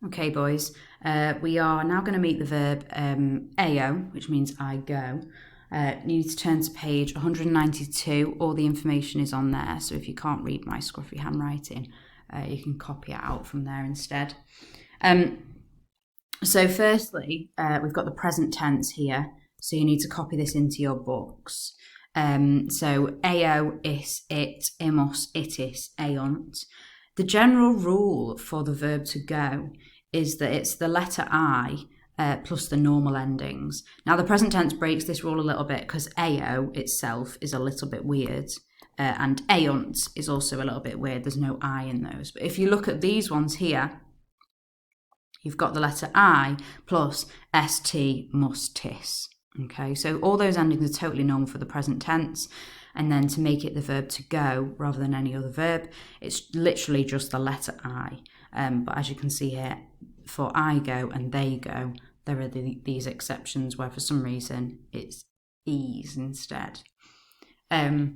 Okay, boys, we are now going to meet the verb AO, which means I go. You need to turn to page 192. All the information is on there, so if you can't read my scruffy handwriting, you can copy it out from there instead. So firstly, we've got the present tense here, so you need to copy this into your books. So AO, is, it, imos, itis, aont. The general rule for the verb to go is that it's the letter I plus the normal endings. Now, the present tense breaks this rule a little bit because AO itself is a little bit weird, and aont is also a little bit weird. There's no I in those. But if you look at these ones here, you've got the letter I plus st, must, tis. Okay, so all those endings are totally normal for the present tense. And then to make it the verb to go rather than any other verb, it's literally just the letter I. But as you can see here, for I go and they go, there are these exceptions where for some reason it's E's instead. The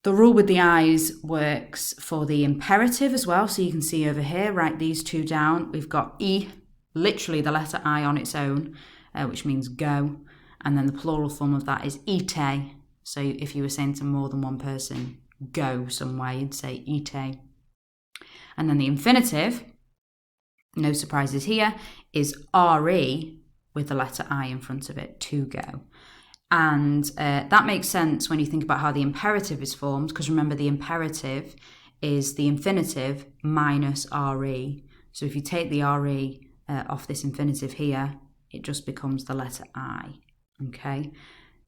rule with the I's works for the imperative as well. So you can see over here, write these two down. We've got E, literally the letter I on its own, which means go. And then the plural form of that is ite. So if you were saying to more than one person, go somewhere, you'd say ite. And then the infinitive, no surprises here, is re with the letter I in front of it, to go. And that makes sense when you think about how the imperative is formed, because remember the imperative is the infinitive minus re. So if you take the re off this infinitive here, it just becomes the letter I. Okay,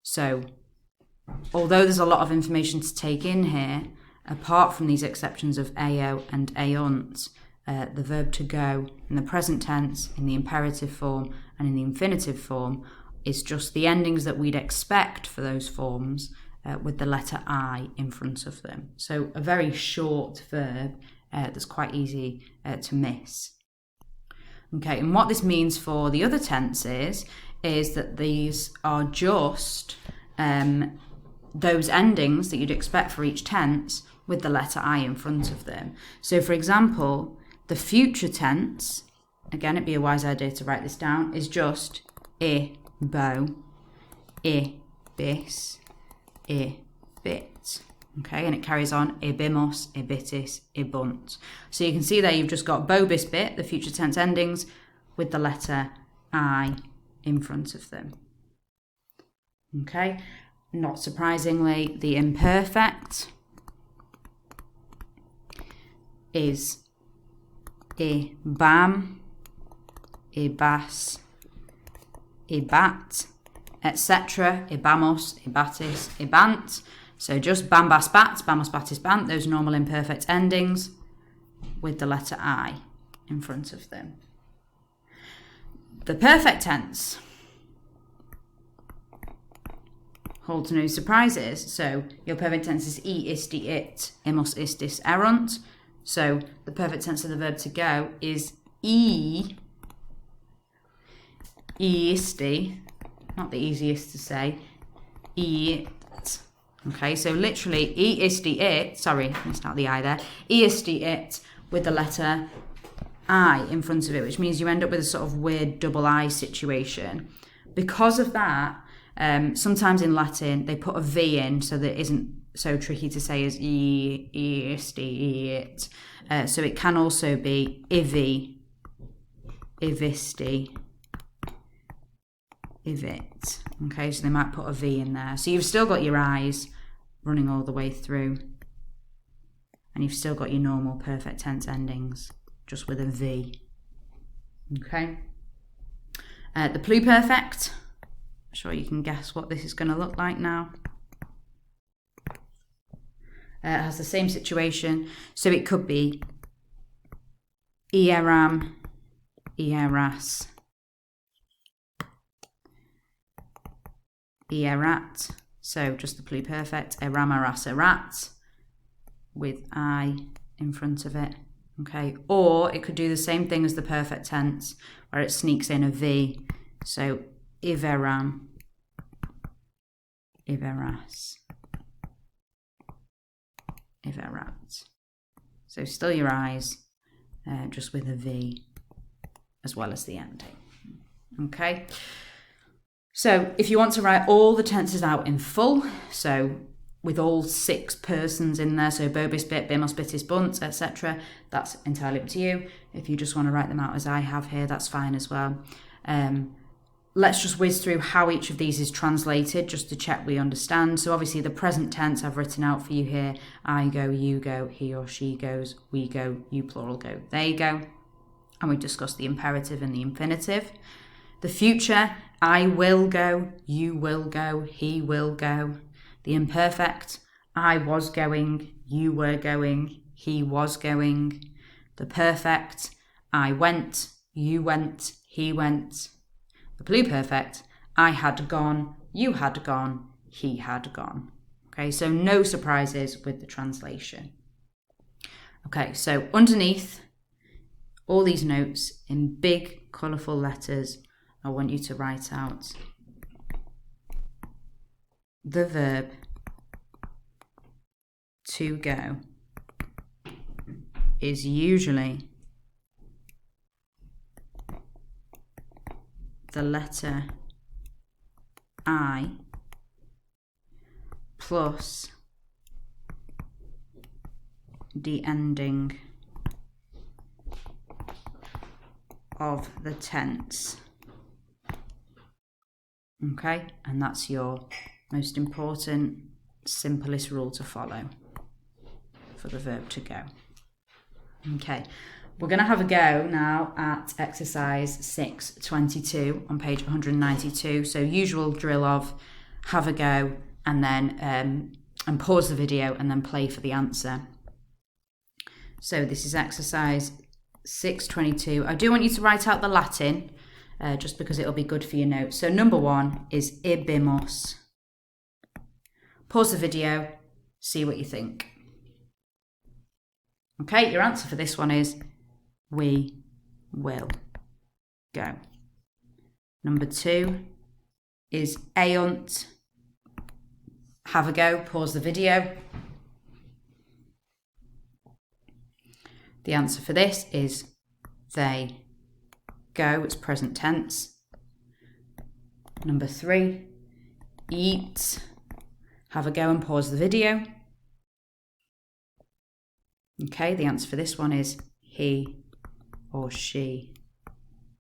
so although there's a lot of information to take in here, apart from these exceptions of AO and aont, the verb to go in the present tense, in the imperative form, and in the infinitive form is just the endings that we'd expect for those forms with the letter I in front of them. So a very short verb that's quite easy to miss. Okay, and what this means for the other tenses is that these are just those endings that you'd expect for each tense with the letter I in front of them. So for example, the future tense, again it'd be a wise idea to write this down, is just I, bo, I, bis, I, bit. Okay, and it carries on ibimos, ibitis, ibunt. So you can see there you've just got bo, bis, bit, the future tense endings, with the letter I in front of them. Okay, not surprisingly, the imperfect is ibam, ibas, ibat, etc. Ibamos, ibatis, ibant. So just bam, bas, bat, bamos, batis, bant, those normal imperfect endings with the letter I in front of them. The perfect tense holds no surprises. So your perfect tense is I, isti, it, imos, istis, eront. So the perfect tense of the verb to go is I, isti, not the easiest to say, it. Okay, so literally I, isti, it, sorry, missed out the I there, I, isti, it with the letter I in front of it, which means you end up with a sort of weird double I situation. Because of that, sometimes in Latin they put a V in so that it isn't so tricky to say as I, isti, it. So it can also be ivi, ivisti, ivit. Okay, so they might put a V in there. So you've still got your I's running all the way through. And you've still got your normal perfect tense endings, just with a V. Okay. The pluperfect. I'm sure you can guess what this is going to look like now. It has the same situation. So it could be ieram, ieras, ierat. So just the pluperfect. Eram, eras, erat with I in front of it. Okay, or it could do the same thing as the perfect tense where it sneaks in a V. So iveram, iveras, iverat. So still your I's, just with a V as well as the ending. Okay. So if you want to write all the tenses out in full, so with all 6 persons in there, so bobis, bit, bimos, bitis, bunt, etc., that's entirely up to you. If you just want to write them out as I have here, that's fine as well. Let's just whiz through how each of these is translated, just to check we understand. So obviously the present tense I've written out for you here. I go, you go, he or she goes, we go, you plural go, they go. And we discussed the imperative and the infinitive. The future, I will go, you will go, he will go. The imperfect, I was going, you were going, he was going. The perfect, I went, you went, he went. The pluperfect, I had gone, you had gone, he had gone. Okay, so no surprises with the translation. Okay, so underneath all these notes in big, colourful letters, I want you to write out the verb to go is usually the letter I plus the ending of the tense. Okay, and that's your most important, simplest rule to follow for the verb to go. Okay, we're going to have a go now at exercise 6.22 on page 192. So usual drill of have a go and then and pause the video and then play for the answer. So this is exercise 6.22. I do want you to write out the Latin just because it'll be good for your notes. So number 1 is ibimos. Pause the video, see what you think. Okay, your answer for this one is we will go. Number 2 is eunt. Have a go, pause the video. The answer for this is they go, it's present tense. Number 3, eat. Have a go and pause the video. Okay, the answer for this one is he or she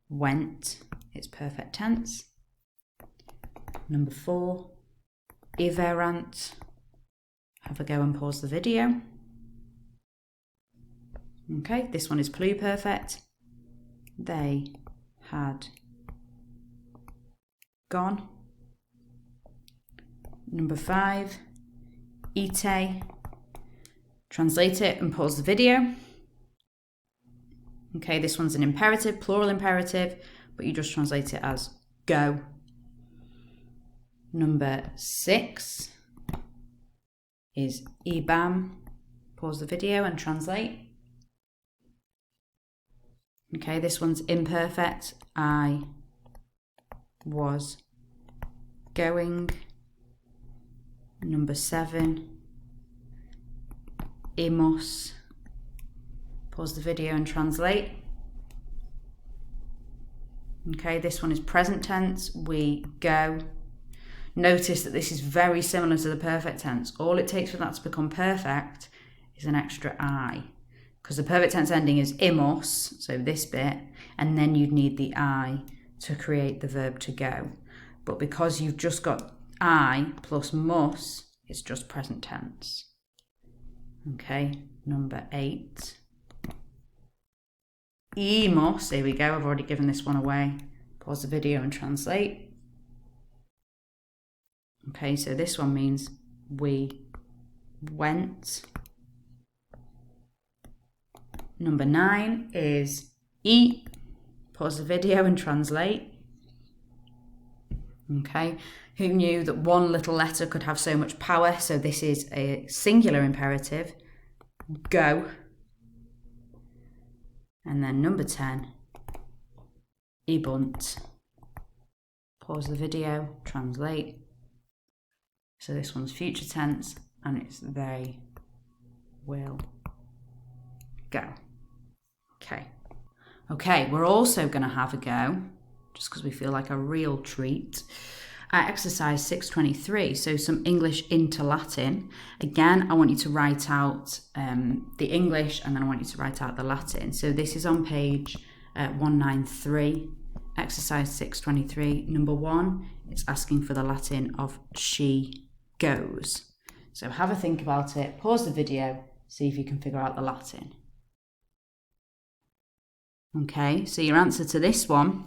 went. It's perfect tense. Number 4, iverant. Have a go and pause the video. Okay, this one is pluperfect. They had gone. Number 5, ite. Translate it and pause the video. Okay, this one's an imperative, plural imperative, but you just translate it as go. Number 6 is ibam. Pause the video and translate. Okay, this one's imperfect. I was going. Number 7, imos. Pause the video and translate. Okay, this one is present tense. We go. Notice that this is very similar to the perfect tense. All it takes for that to become perfect is an extra I. Because the perfect tense ending is imos, so this bit, and then you'd need the I to create the verb to go. But because you've just got I plus mus, it's just present tense. Okay, number 8. Imos, here we go, I've already given this one away. Pause the video and translate. Okay, so this one means we went. Number 9 is eat. Pause the video and translate. Okay, who knew that one little letter could have so much power? So this is a singular imperative. Go. And then number 10, ibunt. Pause the video, translate. So this one's future tense and it's they will go. Okay. Okay, we're also going to have a go, just because we feel like a real treat, at exercise 623, so some English into Latin. Again, I want you to write out the English and then I want you to write out the Latin. So this is on page 193, exercise 623. Number 1, it's asking for the Latin of she goes. So have a think about it, pause the video, see if you can figure out the Latin. Okay, so your answer to this one,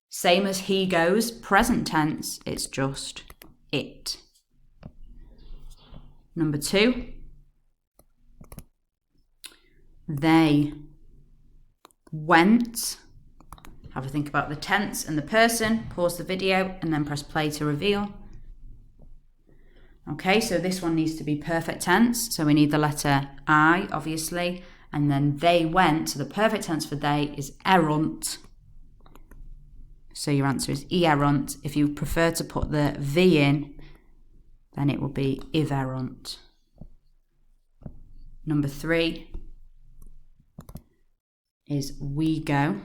same as he goes, present tense, it's just it. Number 2, they went. Have a think about the tense and the person, pause the video and then press play to reveal. Okay, so this one needs to be perfect tense, so we need the letter I, obviously, and then they went, so the perfect tense for they is erunt. So your answer is erunt. If you prefer to put the V in, then it will be iverunt. Number 3 is we go.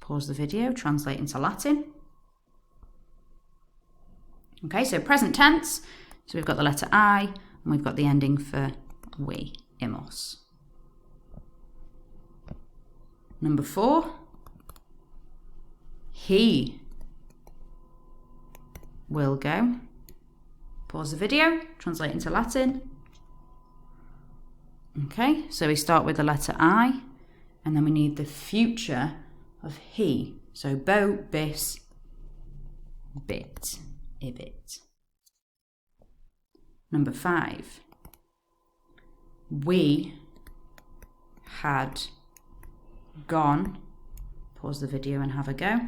Pause the video, translate into Latin. Okay, so present tense. So we've got the letter I, and we've got the ending for we, imos. Number 4, he will go. Pause the video, translate into Latin. Okay, so we start with the letter I, and then we need the future of he. So bo, bis, bit, ibit. Number 5, we had gone. Pause the video and have a go.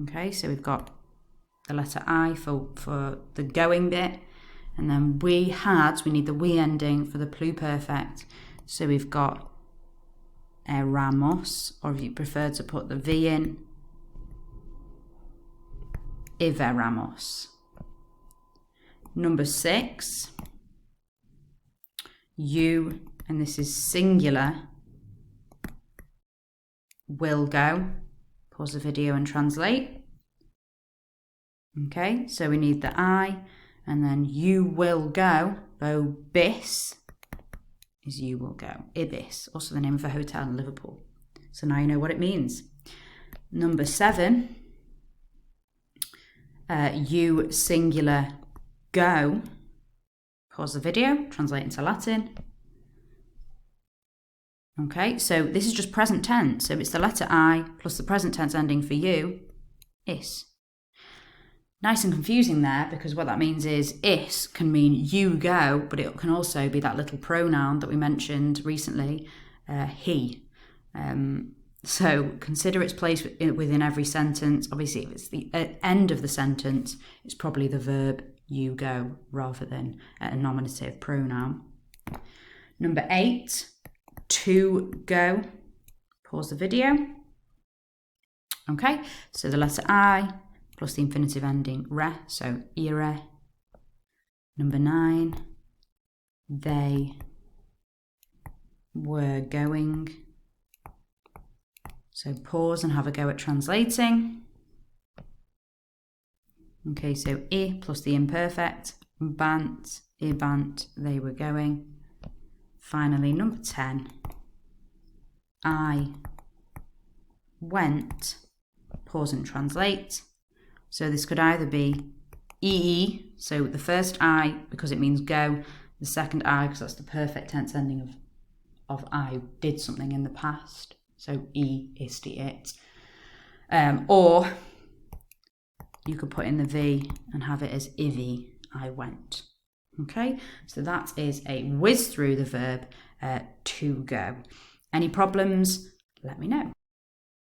Okay, so we've got the letter I for the going bit, and then we need the we ending for the pluperfect. So we've got eramos, or if you prefer to put the V in, iveramos. Number 6, you, and this is singular, will go. Pause the video and translate. Okay, so we need the I, and then you will go. Bo bis is you will go. Ibis, also the name of a hotel in Liverpool. So now you know what it means. Number 7, you singular go. Pause the video, translate into Latin. Okay, so this is just present tense. So it's the letter I plus the present tense ending for you, is. Nice and confusing there, because what that means is is can mean you go, but it can also be that little pronoun that we mentioned recently, he. So consider its place within every sentence. Obviously, if it's the end of the sentence, it's probably the verb you go rather than a nominative pronoun. Number 8, to go. Pause the video. Okay, so the letter I plus the infinitive ending re, so ire. Number 9, they were going. So pause and have a go at translating. Okay, so I plus the imperfect, bant, ibant, they were going. Finally, number 10, I went. Pause and translate. So this could either be ee, so the first I because it means go, the second I because that's the perfect tense ending of I did something in the past. So isti it. Or you could put in the V and have it as ivi, I went. Okay, so that is a whiz through the verb to go. Any problems? Let me know.